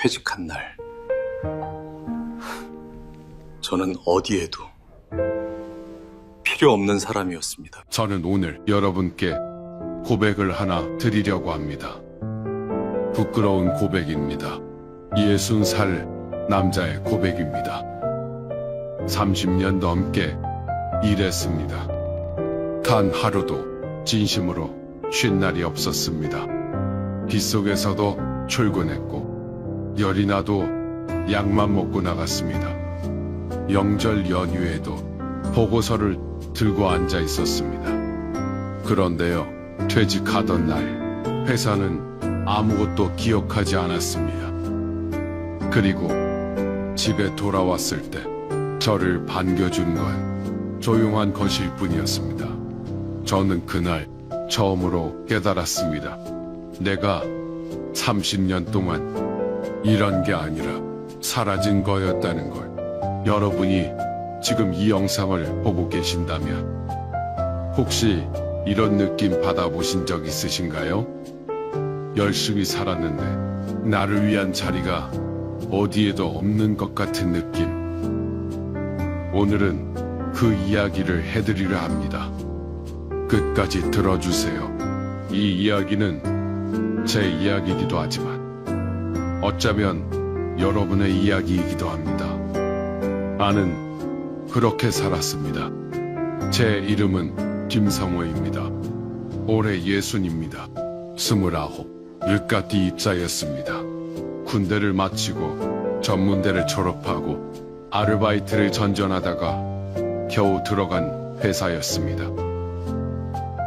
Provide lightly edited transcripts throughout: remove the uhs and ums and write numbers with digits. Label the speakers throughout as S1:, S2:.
S1: 퇴직한 날, 저는 어디에도 필요 없는 사람이었습니다.
S2: 저는 오늘 여러분께 고백을 하나 드리려고 합니다. 부끄러운 고백입니다. 60살 남자의 고백입니다. 30년 넘게 일했습니다. 단 하루도 진심으로 쉰 날이 없었습니다. 빗속에서도 출근했고 열이 나도 약만 먹고 나갔습니다. 명절 연휴에도 보고서를 들고 앉아 있었습니다. 그런데요, 퇴직하던 날 회사는 아무것도 기억하지 않았습니다. 그리고 집에 돌아왔을 때 저를 반겨준 건 조용한 것일 뿐이었습니다. 저는 그날 처음으로 깨달았습니다. 내가 30년 동안 일한 게 아니라 사라진 거였다는 걸. 여러분이 지금 이 영상을 보고 계신다면 혹시 이런 느낌 받아보신 적 있으신가요? 열심히 살았는데 나를 위한 자리가 어디에도 없는 것 같은 느낌. 오늘은 그 이야기를 해드리려 합니다. 끝까지 들어주세요. 이 이야기는 제 이야기이기도 하지만 어쩌면 여러분의 이야기이기도 합니다. 나는 그렇게 살았습니다. 제 이름은 김성호입니다. 올해 60입니다. 29, 일가띠 입사였습니다. 군대를 마치고 전문대를 졸업하고 아르바이트를 전전하다가 겨우 들어간 회사였습니다.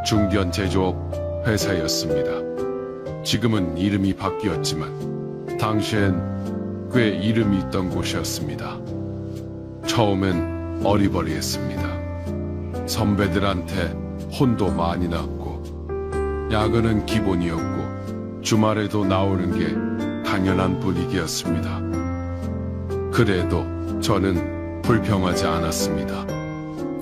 S2: 중견 제조업 회사였습니다. 지금은 이름이 바뀌었지만 당시엔 꽤 이름이 있던 곳이었습니다. 처음엔 어리버리했습니다. 선배들한테 혼도 많이 났고 야근은 기본이었고 주말에도 나오는 게 당연한 분위기였습니다. 그래도 저는 불평하지 않았습니다.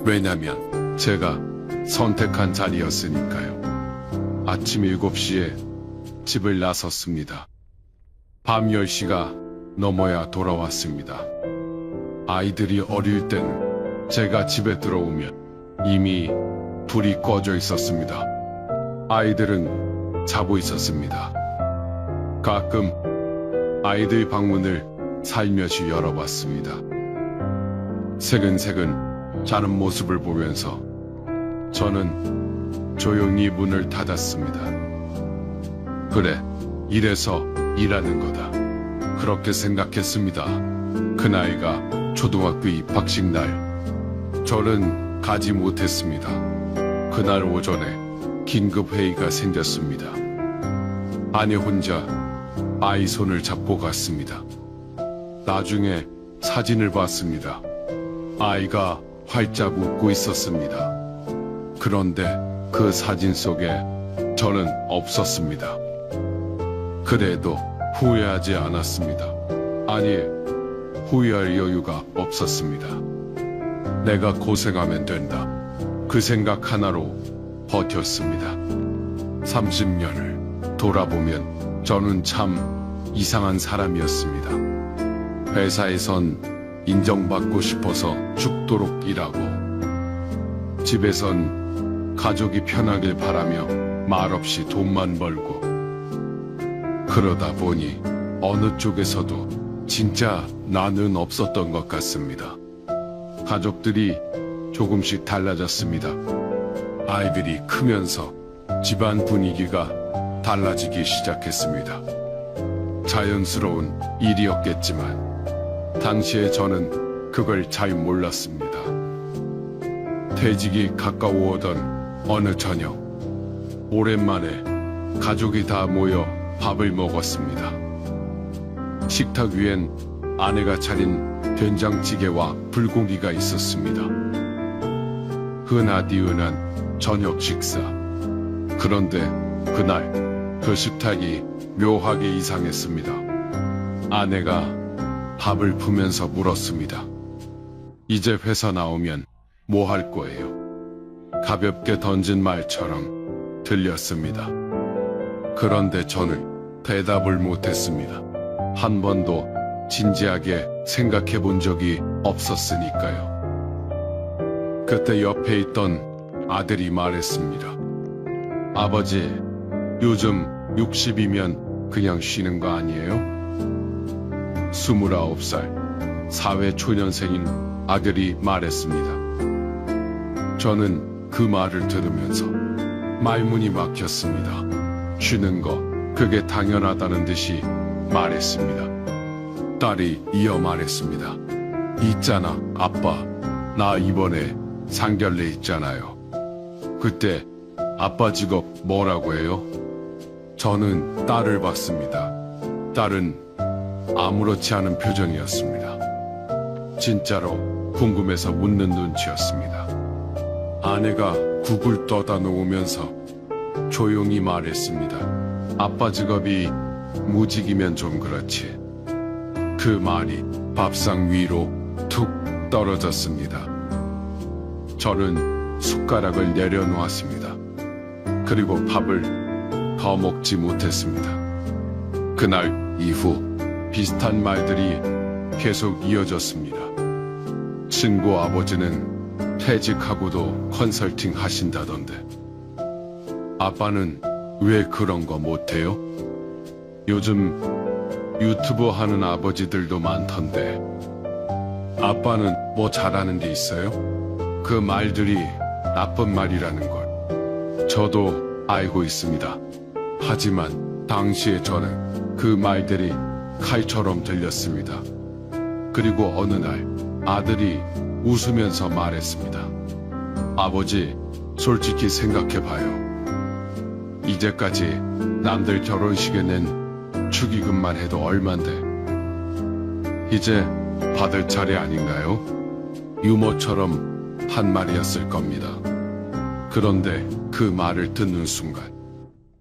S2: 왜냐면 제가 선택한 자리였으니까요. 아침 7시에 집을 나섰습니다. 밤 10시가 넘어야 돌아왔습니다. 아이들이 어릴 때는 제가 집에 들어오면 이미 불이 꺼져 있었습니다. 아이들은 자고 있었습니다. 가끔 아이들 방문을 살며시 열어봤습니다. 새근새근 자는 모습을 보면서 저는 조용히 문을 닫았습니다. 그래, 이래서 일하는 거다. 그렇게 생각했습니다. 그 나이가 초등학교 입학식 날. 저는 가지 못했습니다. 그날 오전에 긴급 회의가 생겼습니다. 아내 혼자 아이 손을 잡고 갔습니다. 나중에 사진을 봤습니다. 아이가 활짝 웃고 있었습니다. 그런데 그 사진 속에 저는 없었습니다. 그래도 후회하지 않았습니다. 아니, 후회할 여유가 없었습니다. 내가 고생하면 된다. 그 생각 하나로 버텼습니다. 30년을 돌아보면 저는 참 이상한 사람이었습니다. 회사에선 인정받고 싶어서 죽도록 일하고 집에선 가족이 편하길 바라며 말없이 돈만 벌고 그러다 보니 어느 쪽에서도 진짜 나는 없었던 것 같습니다. 가족들이 조금씩 달라졌습니다. 아이들이 크면서 집안 분위기가 달라지기 시작했습니다. 자연스러운 일이었겠지만 당시에 저는 그걸 잘 몰랐습니다. 퇴직이 가까워오던 어느 저녁, 오랜만에 가족이 다 모여 밥을 먹었습니다. 식탁 위엔 아내가 차린 된장찌개와 불고기가 있었습니다. 흔하디흔한 저녁 식사. 그런데 그날 그 식탁이 묘하게 이상했습니다. 아내가 밥을 푸면서 물었습니다. 이제 회사 나오면 뭐 할 거예요? 가볍게 던진 말처럼 들렸습니다. 그런데 저는 대답을 못했습니다. 한 번도 진지하게 생각해 본 적이 없었으니까요. 그때 옆에 있던 아들이 말했습니다. 아버지, 요즘 60이면 그냥 쉬는 거 아니에요? 29살 사회초년생인 아들이 말했습니다. 저는 그 말을 들으면서 말문이 막혔습니다. 쉬는 거 그게 당연하다는 듯이 말했습니다. 딸이 이어 말했습니다. 있잖아, 아빠. 나 이번에 상견례 있잖아요. 그때 아빠 직업 뭐라고 해요? 저는 딸을 봤습니다. 딸은 아무렇지 않은 표정이었습니다. 진짜로 궁금해서 묻는 눈치였습니다. 아내가 국을 떠다 놓으면서 조용히 말했습니다. 아빠 직업이 무직이면 좀 그렇지. 그 말이 밥상 위로 툭 떨어졌습니다. 저는 숟가락을 내려놓았습니다. 그리고 밥을 더 먹지 못했습니다. 그날 이후 비슷한 말들이 계속 이어졌습니다. 친구 아버지는 퇴직하고도 컨설팅 하신다던데. 아빠는 왜 그런 거 못해요? 요즘 유튜브 하는 아버지들도 많던데. 아빠는 뭐 잘하는 데 있어요? 그 말들이 나쁜 말이라는 걸 저도 알고 있습니다. 하지만 당시에 저는 그 말들이 칼처럼 들렸습니다. 그리고 어느 날 아들이 웃으면서 말했습니다. 아버지, 솔직히 생각해봐요. 이제까지 남들 결혼식에 낸 축의금만 해도 얼만데 이제 받을 차례 아닌가요? 유머처럼 한 말이었을 겁니다. 그런데 그 말을 듣는 순간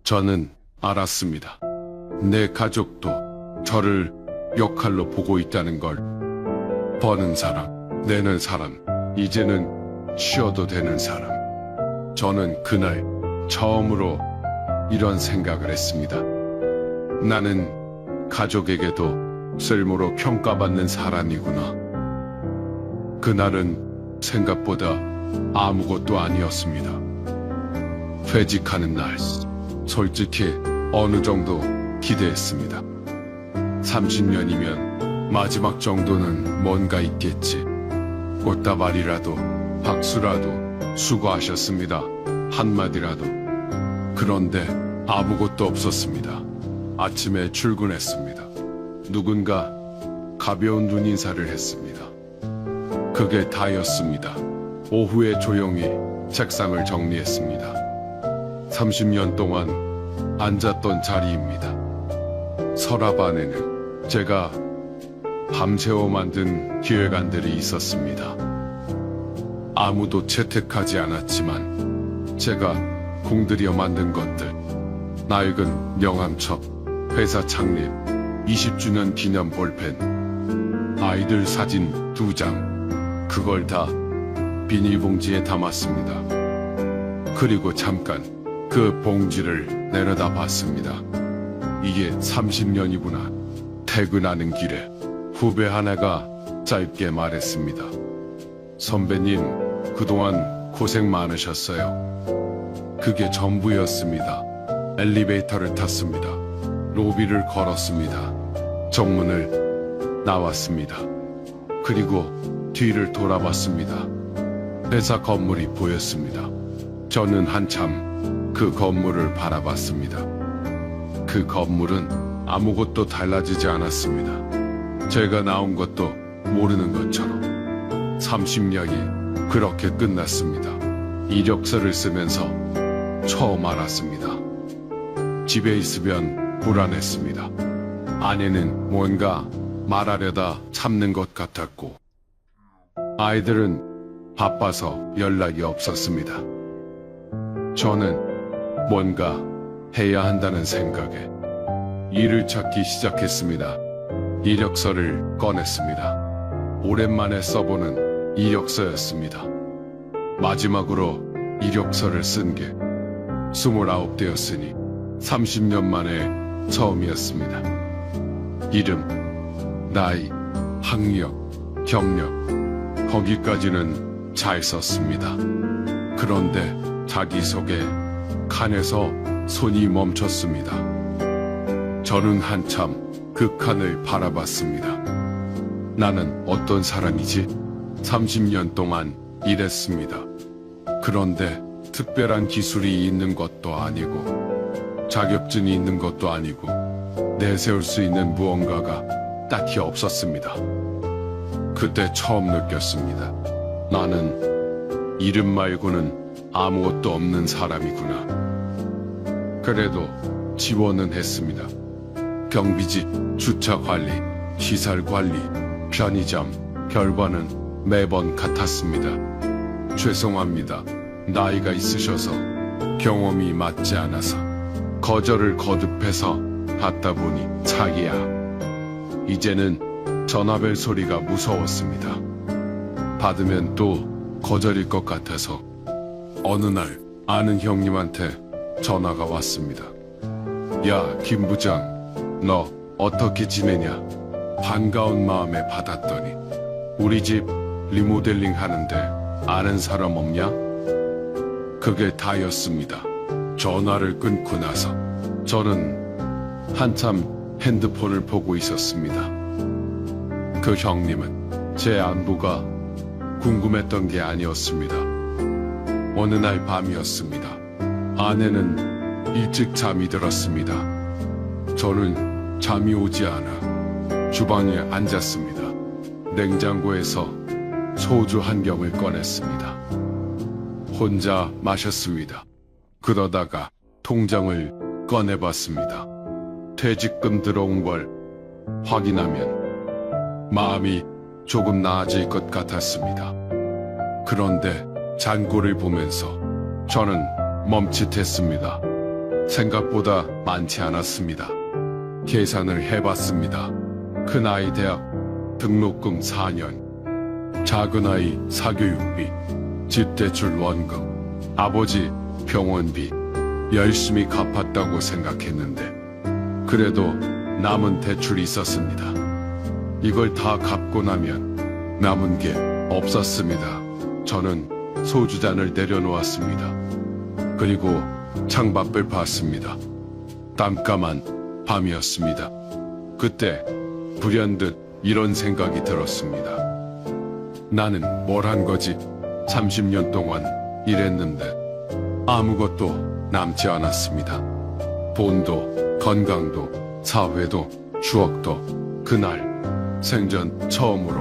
S2: 저는 알았습니다. 내 가족도 저를 역할로 보고 있다는 걸. 버는 사람, 내는 사람, 이제는 쉬어도 되는 사람. 저는 그날 처음으로 이런 생각을 했습니다. 나는 가족에게도 쓸모로 평가받는 사람이구나. 그날은 생각보다 아무것도 아니었습니다. 퇴직하는 날, 솔직히 어느 정도 기대했습니다. 30년이면 마지막 정도는 뭔가 있겠지. 꽃다발이라도, 박수라도, 수고하셨습니다. 한마디라도. 그런데 아무것도 없었습니다. 아침에 출근했습니다. 누군가 가벼운 눈인사를 했습니다. 그게 다였습니다. 오후에 조용히 책상을 정리했습니다. 30년 동안 앉았던 자리입니다. 서랍 안에는 제가 밤새워 만든 기획안들이 있었습니다. 아무도 채택하지 않았지만 제가 공들여 만든 것들. 낡은 명함첩, 회사 창립, 20주년 기념 볼펜, 아이들 사진 2장. 그걸 다 비닐봉지에 담았습니다. 그리고 잠깐 그 봉지를 내려다 봤습니다. 이게 30년이구나. 퇴근하는 길에 후배 하나가 짧게 말했습니다. 선배님, 그동안 고생 많으셨어요. 그게 전부였습니다. 엘리베이터를 탔습니다. 로비를 걸었습니다. 정문을 나왔습니다. 그리고 뒤를 돌아봤습니다. 회사 건물이 보였습니다. 저는 한참 그 건물을 바라봤습니다. 그 건물은 아무것도 달라지지 않았습니다. 제가 나온 것도 모르는 것처럼 30년이 그렇게 끝났습니다. 이력서를 쓰면서 처음 알았습니다. 집에 있으면 불안했습니다. 아내는 뭔가 말하려다 참는 것 같았고, 아이들은 바빠서 연락이 없었습니다. 저는 뭔가 해야 한다는 생각에 일을 찾기 시작했습니다. 이력서를 꺼냈습니다. 오랜만에 써보는 이력서였습니다. 마지막으로 이력서를 쓴 게 29대였으니 30년 만에 처음이었습니다. 이름, 나이, 학력, 경력, 거기까지는 잘 썼습니다. 그런데 자기소개 칸에서 손이 멈췄습니다. 저는 한참 그 칸을 바라봤습니다. 나는 어떤 사람이지? 30년 동안 일했습니다. 그런데 특별한 기술이 있는 것도 아니고 자격증이 있는 것도 아니고 내세울 수 있는 무언가가 딱히 없었습니다. 그때 처음 느꼈습니다. 나는 이름 말고는 아무것도 없는 사람이구나. 그래도 지원은 했습니다. 경비직, 주차 관리, 시설 관리, 편의점, 결과는 매번 같았습니다. 죄송합니다. 나이가 있으셔서 경험이 맞지 않아서 거절을 거듭해서 받다 보니 자기야. 이제는 전화벨 소리가 무서웠습니다. 받으면 또 거절일 것 같아서 어느 날 아는 형님한테 전화가 왔습니다. 야, 김 부장, 너 어떻게 지내냐? 반가운 마음에 받았더니 우리 집 리모델링 하는데 아는 사람 없냐? 그게 다였습니다. 전화를 끊고 나서 저는 한참 핸드폰을 보고 있었습니다. 그 형님은 제 안부가 궁금했던 게 아니었습니다. 어느 날 밤이었습니다. 아내는 일찍 잠이 들었습니다. 저는 잠이 오지 않아 주방에 앉았습니다. 냉장고에서 소주 한 병을 꺼냈습니다. 혼자 마셨습니다. 그러다가 통장을 꺼내봤습니다. 퇴직금 들어온 걸 확인하면 마음이 조금 나아질 것 같았습니다. 그런데 잔고를 보면서 저는 멈칫했습니다. 생각보다 많지 않았습니다. 계산을 해봤습니다. 큰아이 대학 등록금 4년, 작은아이 사교육비, 집대출 원금, 아버지 병원비 열심히 갚았다고 생각했는데 그래도 남은 대출이 있었습니다. 이걸 다 갚고 나면 남은 게 없었습니다. 저는 소주잔을 내려놓았습니다. 그리고 창밖을 봤습니다. 깜깜한 밤이었습니다. 그때 불현듯 이런 생각이 들었습니다. 나는 뭘 한 거지? 30년 동안 일했는데 아무것도 남지 않았습니다. 돈도, 건강도, 사회도, 추억도. 그날 생전 처음으로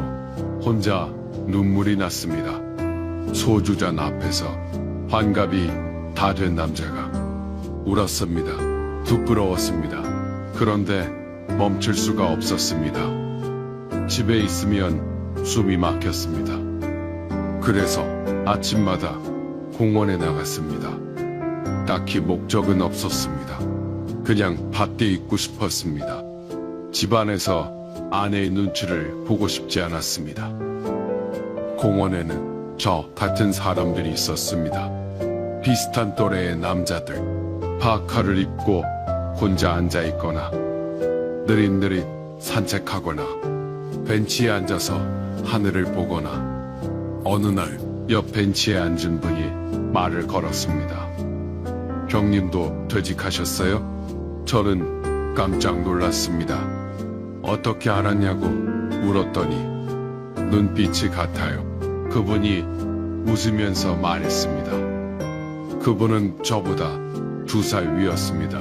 S2: 혼자 눈물이 났습니다. 소주잔 앞에서 환갑이 다 된 남자가 울었습니다. 부끄러웠습니다. 그런데 멈출 수가 없었습니다. 집에 있으면 숨이 막혔습니다. 그래서 아침마다 공원에 나갔습니다. 딱히 목적은 없었습니다. 그냥 밖에 있고 싶었습니다. 집안에서 아내의 눈치를 보고 싶지 않았습니다. 공원에는 저 같은 사람들이 있었습니다. 비슷한 또래의 남자들, 파카를 입고 혼자 앉아있거나 느릿느릿 산책하거나 벤치에 앉아서 하늘을 보거나 어느 날 옆 벤치에 앉은 분이 말을 걸었습니다. 형님도 퇴직하셨어요? 저는 깜짝 놀랐습니다. 어떻게 알았냐고 물었더니 눈빛이 같아요. 그분이 웃으면서 말했습니다. 그분은 저보다 2살 위였습니다.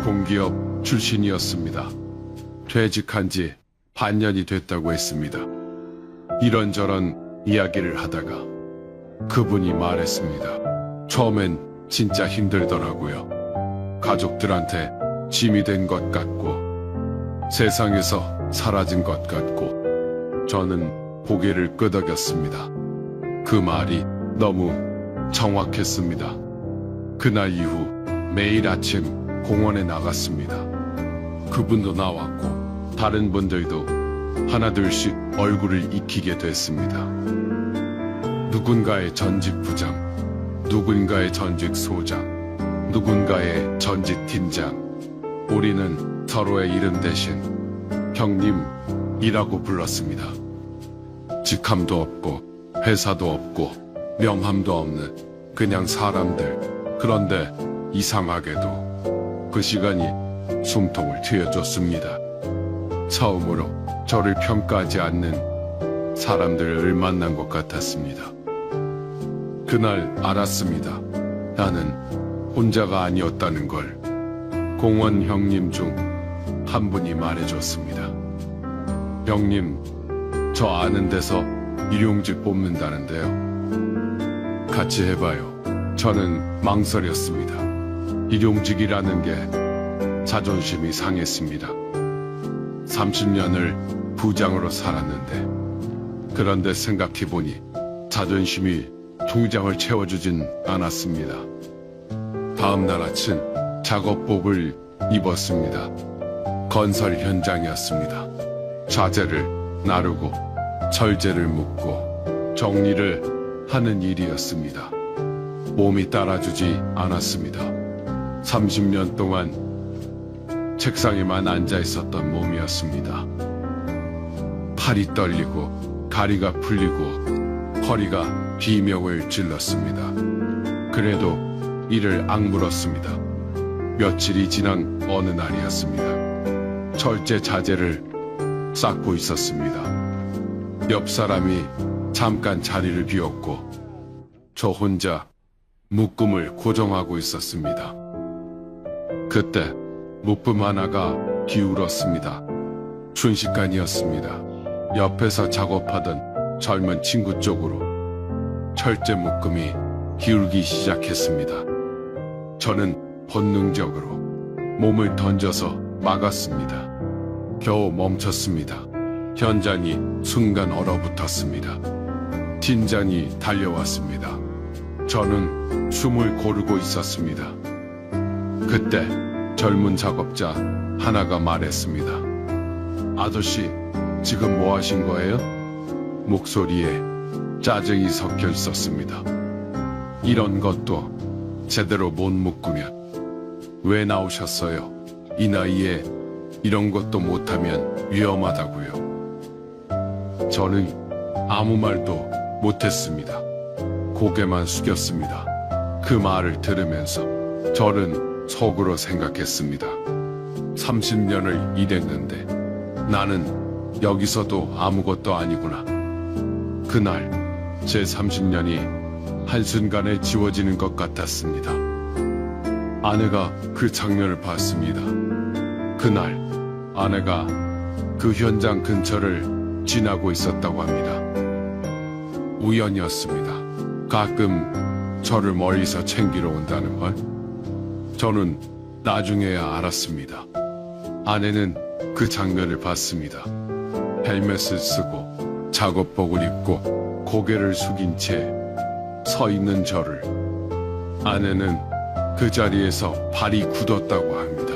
S2: 공기업 출신이었습니다. 퇴직한 지 반년이 됐다고 했습니다. 이런저런 이야기를 하다가 그분이 말했습니다. 처음엔 진짜 힘들더라고요. 가족들한테 짐이 된 것 같고 세상에서 사라진 것 같고 저는 고개를 끄덕였습니다. 그 말이 너무 정확했습니다. 그날 이후 매일 아침 공원에 나갔습니다. 그분도 나왔고 다른 분들도 하나둘씩 얼굴을 익히게 됐습니다. 누군가의 전직 부장, 누군가의 전직 소장, 누군가의 전직 팀장. 우리는 서로의 이름 대신 형님이라고 불렀습니다. 직함도 없고 회사도 없고 명함도 없는 그냥 사람들. 그런데 이상하게도 그 시간이 숨통을 트여줬습니다. 처음으로 저를 평가하지 않는 사람들을 만난 것 같았습니다. 그날 알았습니다. 나는 혼자가 아니었다는 걸. 공원 형님 중 한 분이 말해줬습니다. 형님, 저 아는 데서 일용직 뽑는다는데요. 같이 해봐요. 저는 망설였습니다. 일용직이라는 게 자존심이 상했습니다. 30년을 부장으로 살았는데, 그런데 생각해보니 자존심이 통장을 채워주진 않았습니다. 다음날 아침 작업복을 입었습니다. 건설 현장이었습니다. 자재를 나르고 철제를 묶고 정리를 하는 일이었습니다. 몸이 따라주지 않았습니다. 30년 동안 책상에만 앉아 있었던 몸이었습니다. 팔이 떨리고 다리가 풀리고 허리가 비명을 질렀습니다. 그래도 이를 악물었습니다. 며칠이 지난 어느 날이었습니다. 철제 자재를 쌓고 있었습니다. 옆 사람이 잠깐 자리를 비웠고 저 혼자 묶음을 고정하고 있었습니다. 그때 묶음 하나가 기울었습니다. 순식간이었습니다. 옆에서 작업하던 젊은 친구 쪽으로 철제 묶음이 기울기 시작했습니다. 저는 본능적으로 몸을 던져서 막았습니다. 겨우 멈췄습니다. 현장이 순간 얼어붙었습니다. 팀장이 달려왔습니다. 저는 숨을 고르고 있었습니다. 그때 젊은 작업자 하나가 말했습니다. 아저씨, 지금 뭐 하신 거예요? 목소리에 짜증이 섞여 있었습니다. 이런 것도 제대로 못 묶으면 왜 나오셨어요? 이 나이에 이런 것도 못하면 위험하다고요. 저는 아무 말도 못했습니다. 고개만 숙였습니다. 그 말을 들으면서 저는 속으로 생각했습니다. 30년을 일했는데 나는 여기서도 아무것도 아니구나. 그날 제 30년이 한순간에 지워지는 것 같았습니다. 아내가 그 장면을 봤습니다. 그날 아내가 그 현장 근처를 지나고 있었다고 합니다. 우연이었습니다. 가끔 저를 멀리서 챙기러 온다는 걸 저는 나중에야 알았습니다. 아내는 그 장면을 봤습니다. 헬멧을 쓰고 작업복을 입고 고개를 숙인 채 서 있는 저를. 아내는 그 자리에서 발이 굳었다고 합니다.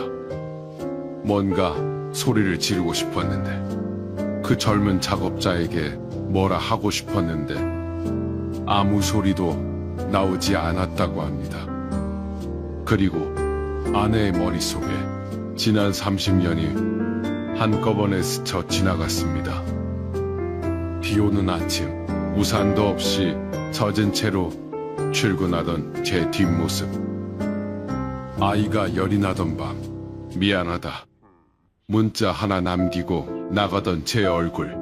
S2: 뭔가 소리를 지르고 싶었는데, 그 젊은 작업자에게 뭐라 하고 싶었는데 아무 소리도 나오지 않았다고 합니다. 그리고 아내의 머릿속에 지난 30년이 한꺼번에 스쳐 지나갔습니다. 비 오는 아침, 우산도 없이 젖은 채로 출근하던 제 뒷모습. 아이가 열이 나던 밤, 미안하다. 문자 하나 남기고 나가던 제 얼굴.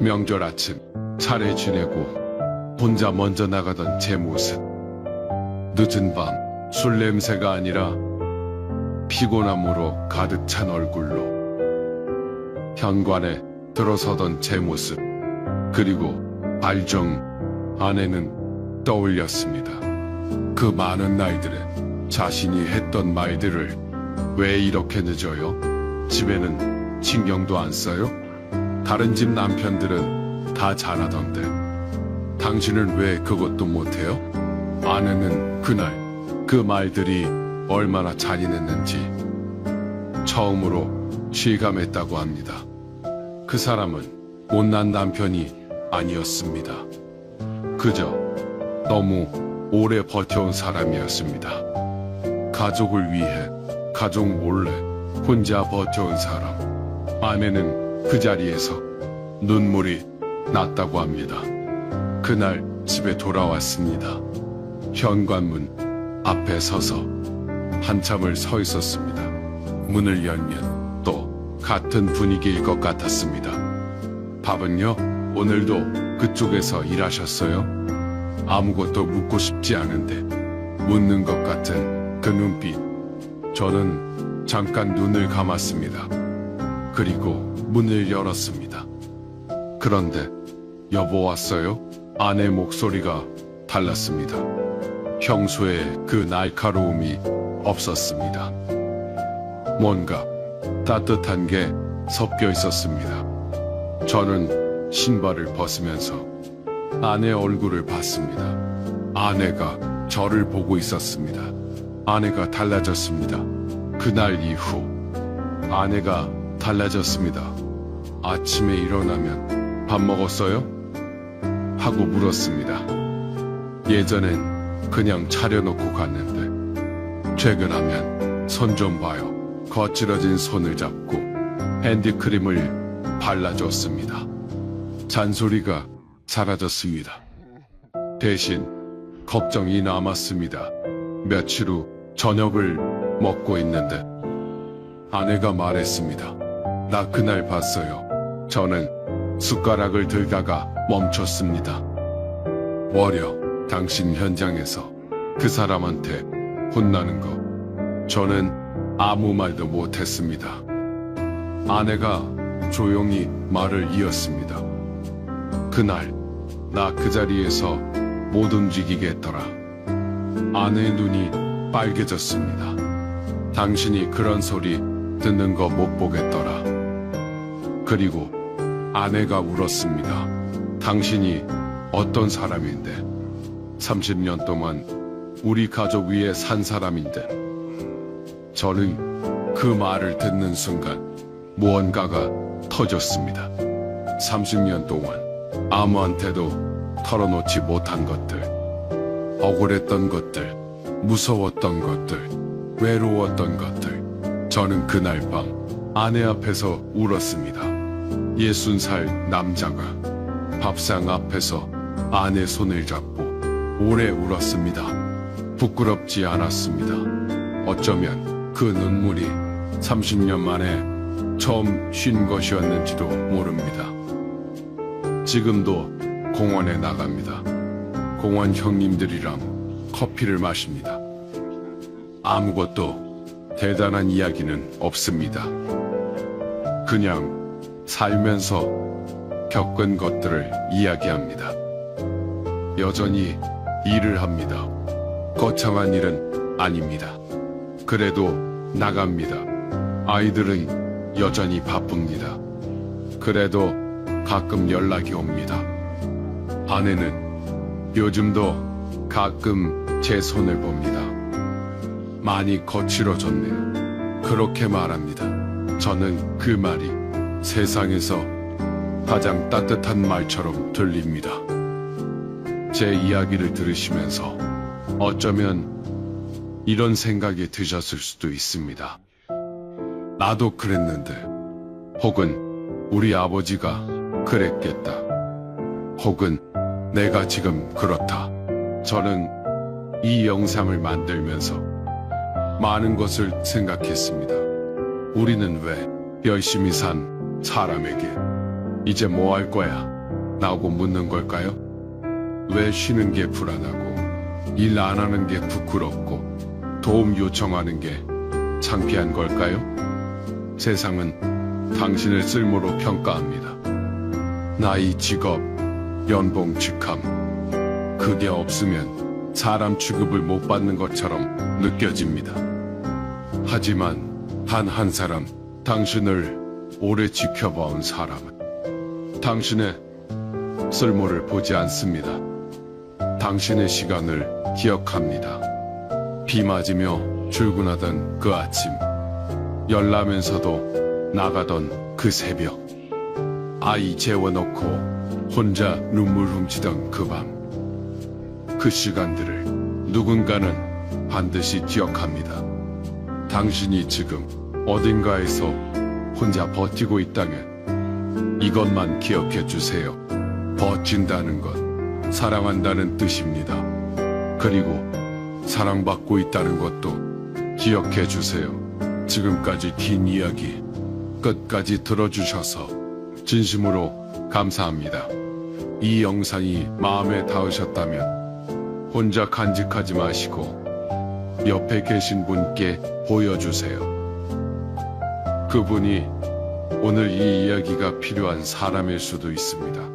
S2: 명절 아침, 차례 지내고 혼자 먼저 나가던 제 모습. 늦은 밤, 술 냄새가 아니라 피곤함으로 가득 찬 얼굴로 현관에 들어서던 제 모습. 그리고 발정 아내는 떠올렸습니다. 그 많은 날들에 자신이 했던 말들을 왜 이렇게 늦어요? 집에는 신경도 안 써요? 다른 집 남편들은 다 잘하던데 당신은 왜 그것도 못해요? 아내는 그날 그 말들이 얼마나 잔인했는지 처음으로 실감했다고 합니다. 그 사람은 못난 남편이 아니었습니다. 그저 너무 오래 버텨온 사람이었습니다. 가족을 위해 가족 몰래 혼자 버텨온 사람. 아내는 그 자리에서 눈물이 났다고 합니다. 그날 집에 돌아왔습니다. 현관문 앞에 서서 한참을 서 있었습니다. 문을 열면 또 같은 분위기일 것 같았습니다. 밥은요? 오늘도 그쪽에서 일하셨어요? 아무것도 묻고 싶지 않은데 묻는 것 같은 그 눈빛. 저는 잠깐 눈을 감았습니다. 그리고 문을 열었습니다. 그런데 여보 왔어요? 아내 목소리가 달랐습니다. 평소에 그 날카로움이 없었습니다. 뭔가 따뜻한 게 섞여 있었습니다. 저는 신발을 벗으면서 아내 얼굴을 봤습니다. 아내가 저를 보고 있었습니다. 아내가 달라졌습니다. 그날 이후 아내가 달라졌습니다. 아침에 일어나면 밥 먹었어요? 하고 물었습니다. 예전엔 그냥 차려놓고 갔는데 최근 하면 손 좀 봐요. 거칠어진 손을 잡고 핸드크림을 발라줬습니다. 잔소리가 사라졌습니다. 대신 걱정이 남았습니다. 며칠 후 저녁을 먹고 있는데 아내가 말했습니다. 나 그날 봤어요. 저는 숟가락을 들다가 멈췄습니다. 월요, 당신 현장에서 그 사람한테 혼나는 거. 저는 아무 말도 못했습니다. 아내가 조용히 말을 이었습니다. 그날 나 그 자리에서 못 움직이겠더라. 아내의 눈이 빨개졌습니다. 당신이 그런 소리 듣는 거 못 보겠더라. 그리고 아내가 울었습니다. 당신이 어떤 사람인데 30년 동안 우리 가족 위에 산 사람인데. 저는 그 말을 듣는 순간 무언가가 터졌습니다. 30년 동안 아무한테도 털어놓지 못한 것들, 억울했던 것들, 무서웠던 것들, 외로웠던 것들. 저는 그날 밤 아내 앞에서 울었습니다. 60살 남자가 밥상 앞에서 아내 손을 잡고 오래 울었습니다. 부끄럽지 않았습니다. 어쩌면 그 눈물이 30년 만에 처음 쉰 것이었는지도 모릅니다. 지금도 공원에 나갑니다. 공원 형님들이랑 커피를 마십니다. 아무것도 대단한 이야기는 없습니다. 그냥 살면서 겪은 것들을 이야기합니다. 여전히 일을 합니다. 거창한 일은 아닙니다. 그래도 나갑니다. 아이들은 여전히 바쁩니다. 그래도 가끔 연락이 옵니다. 아내는 요즘도 가끔 제 손을 봅니다. 많이 거칠어졌네요. 그렇게 말합니다. 저는 그 말이 세상에서 가장 따뜻한 말처럼 들립니다. 제 이야기를 들으시면서 어쩌면 이런 생각이 드셨을 수도 있습니다. 나도 그랬는데, 혹은 우리 아버지가 그랬겠다, 혹은 내가 지금 그렇다. 저는 이 영상을 만들면서 많은 것을 생각했습니다. 우리는 왜 열심히 산 사람에게 이제 뭐 할 거야? 라고 묻는 걸까요? 왜 쉬는 게 불안하고 일 안 하는 게 부끄럽고 도움 요청하는 게 창피한 걸까요? 세상은 당신을 쓸모로 평가합니다. 나이, 직업, 연봉, 직함, 그게 없으면 사람 취급을 못 받는 것처럼 느껴집니다. 하지만 단 한 사람, 당신을 오래 지켜봐온 사람은 당신의 쓸모를 보지 않습니다. 당신의 시간을 기억합니다. 비 맞으며 출근하던 그 아침, 열나면서도 나가던 그 새벽, 아이 재워놓고 혼자 눈물 훔치던 그 밤, 그 시간들을 누군가는 반드시 기억합니다. 당신이 지금 어딘가에서 혼자 버티고 있다면 이것만 기억해 주세요. 버틴다는 건 사랑한다는 뜻입니다. 그리고 사랑받고 있다는 것도 기억해 주세요. 지금까지 긴 이야기 끝까지 들어주셔서 진심으로 감사합니다. 이 영상이 마음에 닿으셨다면 혼자 간직하지 마시고 옆에 계신 분께 보여주세요. 그분이 오늘 이 이야기가 필요한 사람일 수도 있습니다.